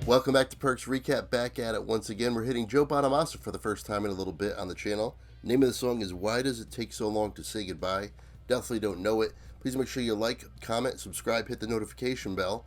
Welcome back to Perks Recap, back at it once again. We're hitting Joe Bonamassa for the first time in a little bit on the channel. Name of the song is Why Does It Take So Long to Say Goodbye? Definitely don't know it. Please make sure you like, comment, subscribe, hit the notification bell.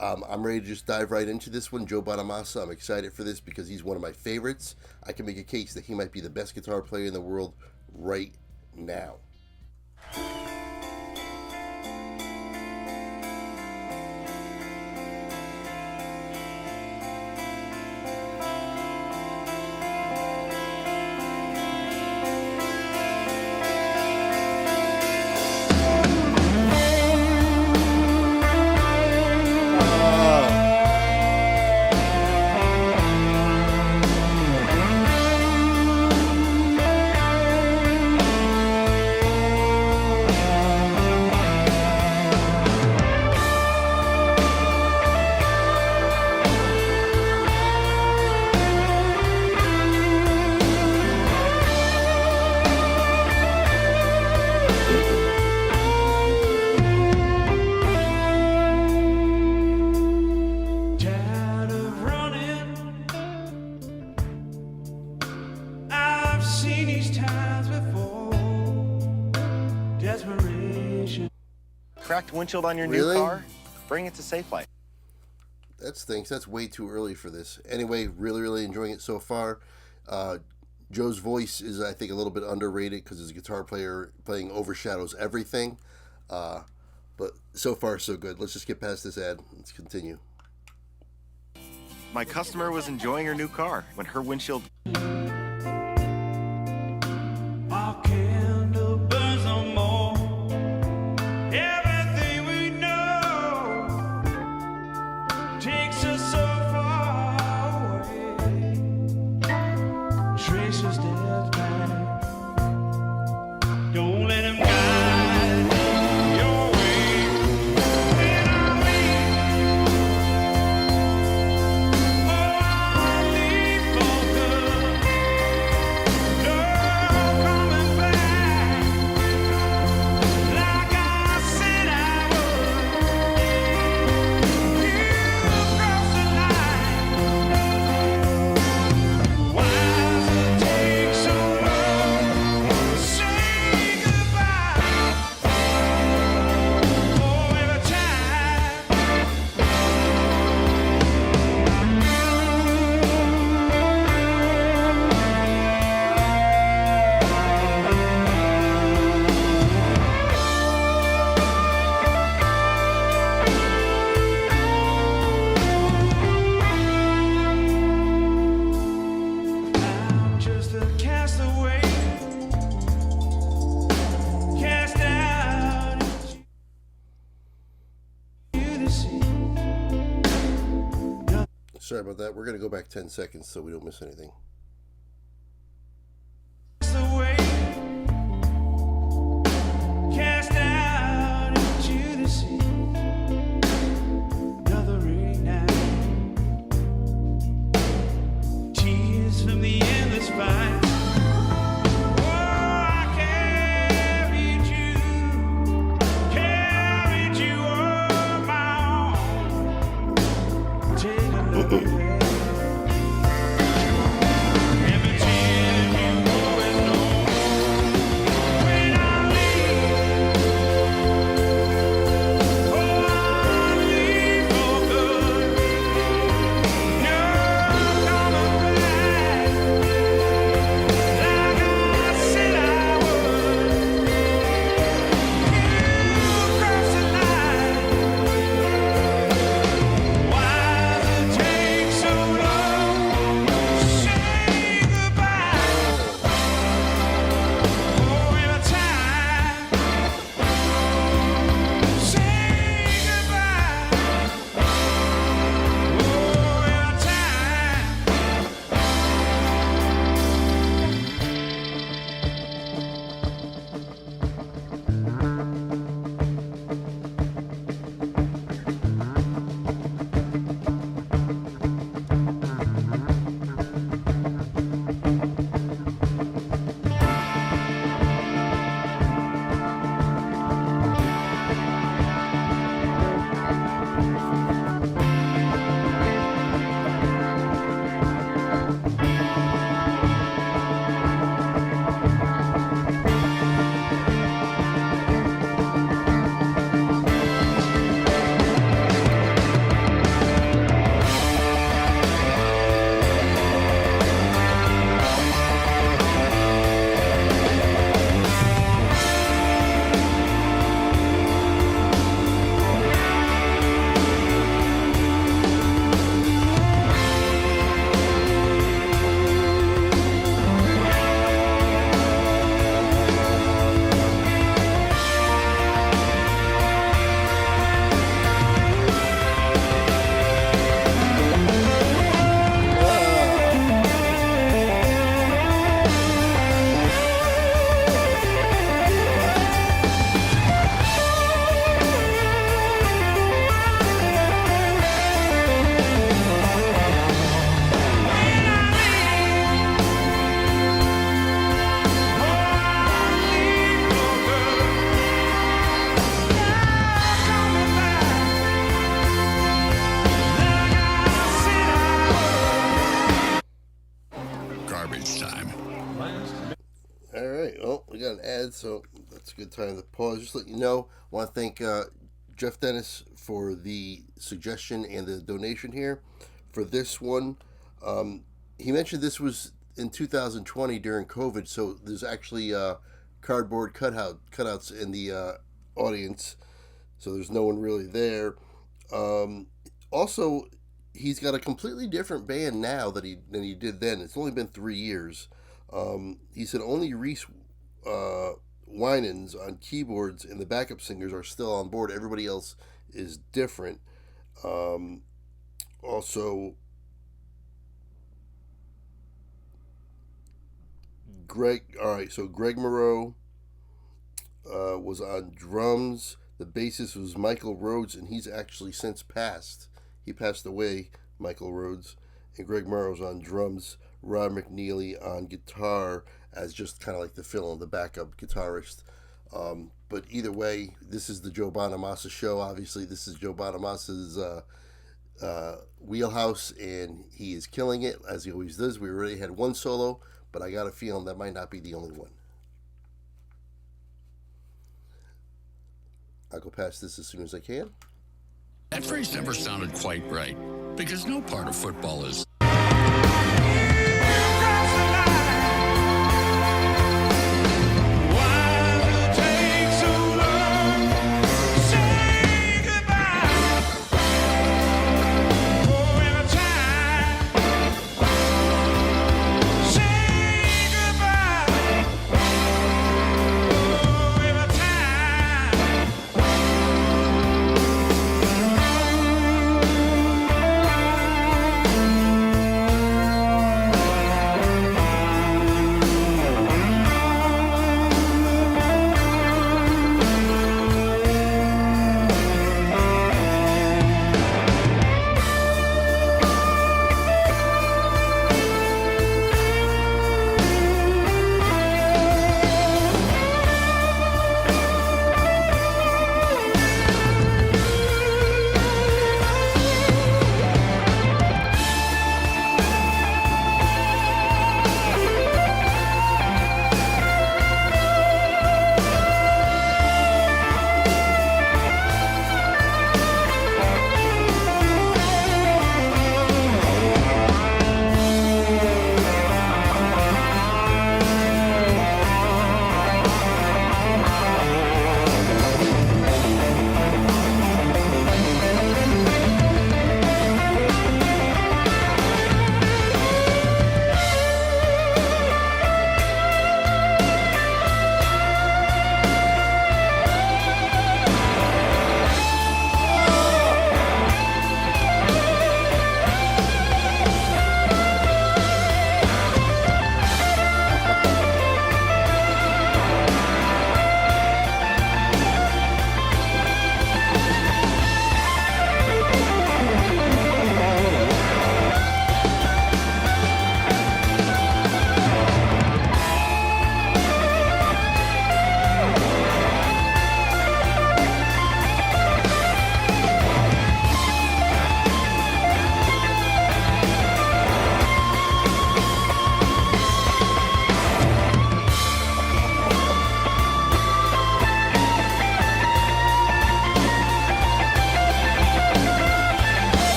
I'm ready to just dive right into this one. Joe Bonamassa, I'm excited for this because he's one of my favorites. I can make a case that he might be the best guitar player in the world right now. Cracked windshield on your new car? Bring it to Safe Life. That stinks. That's way too early for this. Anyway, really enjoying it so far. Joe's voice is, I think, a little bit underrated because his guitar playing overshadows everything. But so far, so good. Let's just get past this ad. Let's continue. My customer was enjoying her new car when her windshield... Sorry about that. We're going to go back 10 seconds so we don't miss anything. So that's a good time to pause. Just let you know, I want to thank Jeff Dennis for the suggestion and the donation here. For this one, he mentioned this was in 2020 during COVID, so there's actually cardboard cutouts in the audience, so there's no one really there. Also, he's got a completely different band now than he did then. It's only been 3 years. He said only Reese Winans on keyboards and the backup singers are still on board. Everybody else is different. Also, Greg Moreau was on drums. The bassist was Michael Rhodes, and he's actually since passed. He passed away, Michael Rhodes. And Greg Morrow's on drums. Rob McNeely on guitar as just kind of like the fill-in, the backup guitarist. But either way, this is the Joe Bonamassa show. Obviously, this is Joe Bonamassa's wheelhouse, and he is killing it, as he always does. We already had one solo, but I got a feeling that might not be the only one. I'll go past this as soon as I can. That phrase never sounded quite right, because no part of football is...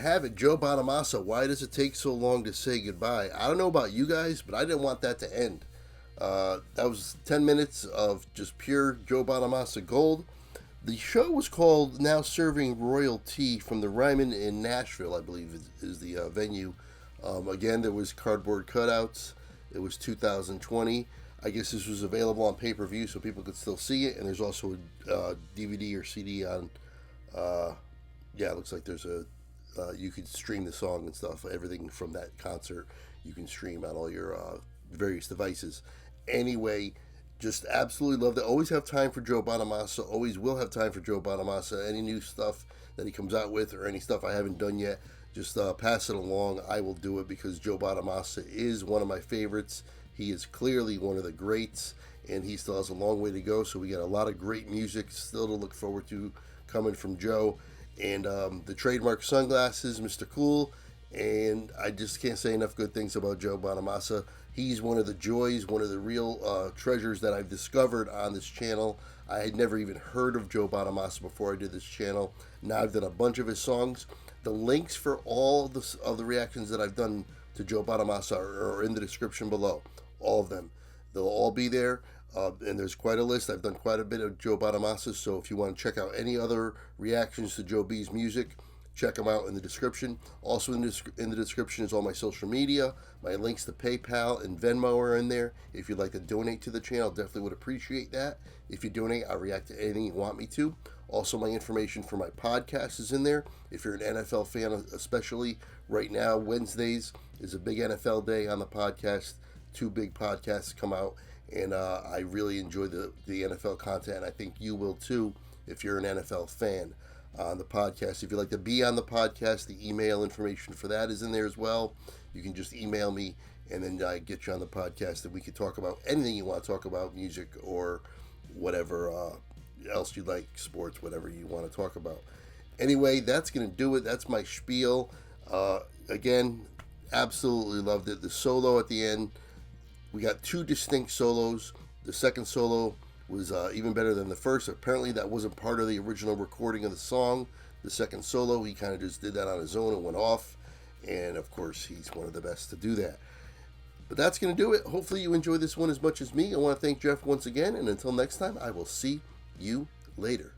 have it, Joe Bonamassa. Why does it take so long to say goodbye? I don't know about you guys, but I didn't want that to end. That was 10 minutes of just pure Joe Bonamassa gold. The show was called Now Serving Royalty from the Ryman in Nashville, I believe is the venue. Again, there was cardboard cutouts. It was 2020. I guess this was available on pay-per-view so people could still see it. And there's also a DVD or CD on... it looks like there's a... you could stream the song and stuff. Everything from that concert you can stream on all your various devices. Anyway, just absolutely loved it. Always have time for Joe Bonamassa. Always will have time for Joe Bonamassa. Any new stuff that he comes out with or any stuff I haven't done yet, just pass it along. I will do it because Joe Bonamassa is one of my favorites. He is clearly one of the greats, and he still has a long way to go. So we got a lot of great music still to look forward to coming from Joe. And the trademark sunglasses, Mr. Cool. And I just can't say enough good things about Joe Bonamassa. He's one of the joys, one of the real treasures that I've discovered on this channel. I had never even heard of Joe Bonamassa before I did this channel. Now I've done a bunch of his songs. The links for all of the reactions that I've done to Joe Bonamassa are in the description below. All of them. They'll all be there. And there's quite a list. I've done quite a bit of Joe Bonamassa. So if you want to check out any other reactions to Joe B's music, check them out in the description. Also in the description is all my social media. My links to PayPal and Venmo are in there. If you'd like to donate to the channel, definitely would appreciate that. If you donate, I'll react to anything you want me to. Also, my information for my podcast is in there. If you're an NFL fan, especially right now, Wednesdays is a big NFL day on the podcast. 2 big podcasts come out, and I really enjoy the NFL content, and I think you will too if you're an NFL fan. On the podcast, if you'd like to be on the podcast, the email information for that is in there as well. You can just email me, and then I get you on the podcast, and we can talk about anything you want to talk about, music or whatever else you like, sports, whatever you want to talk about. Anyway, that's going to do it. That's my spiel. Again, absolutely loved it. The solo at the end, we got 2 distinct solos. The second solo was even better than the first. Apparently that wasn't part of the original recording of the song. The second solo, he kind of just did that on his own and went off. And of course, he's one of the best to do that. But that's going to do it. Hopefully you enjoy this one as much as me. I want to thank Jeff once again. And until next time, I will see you later.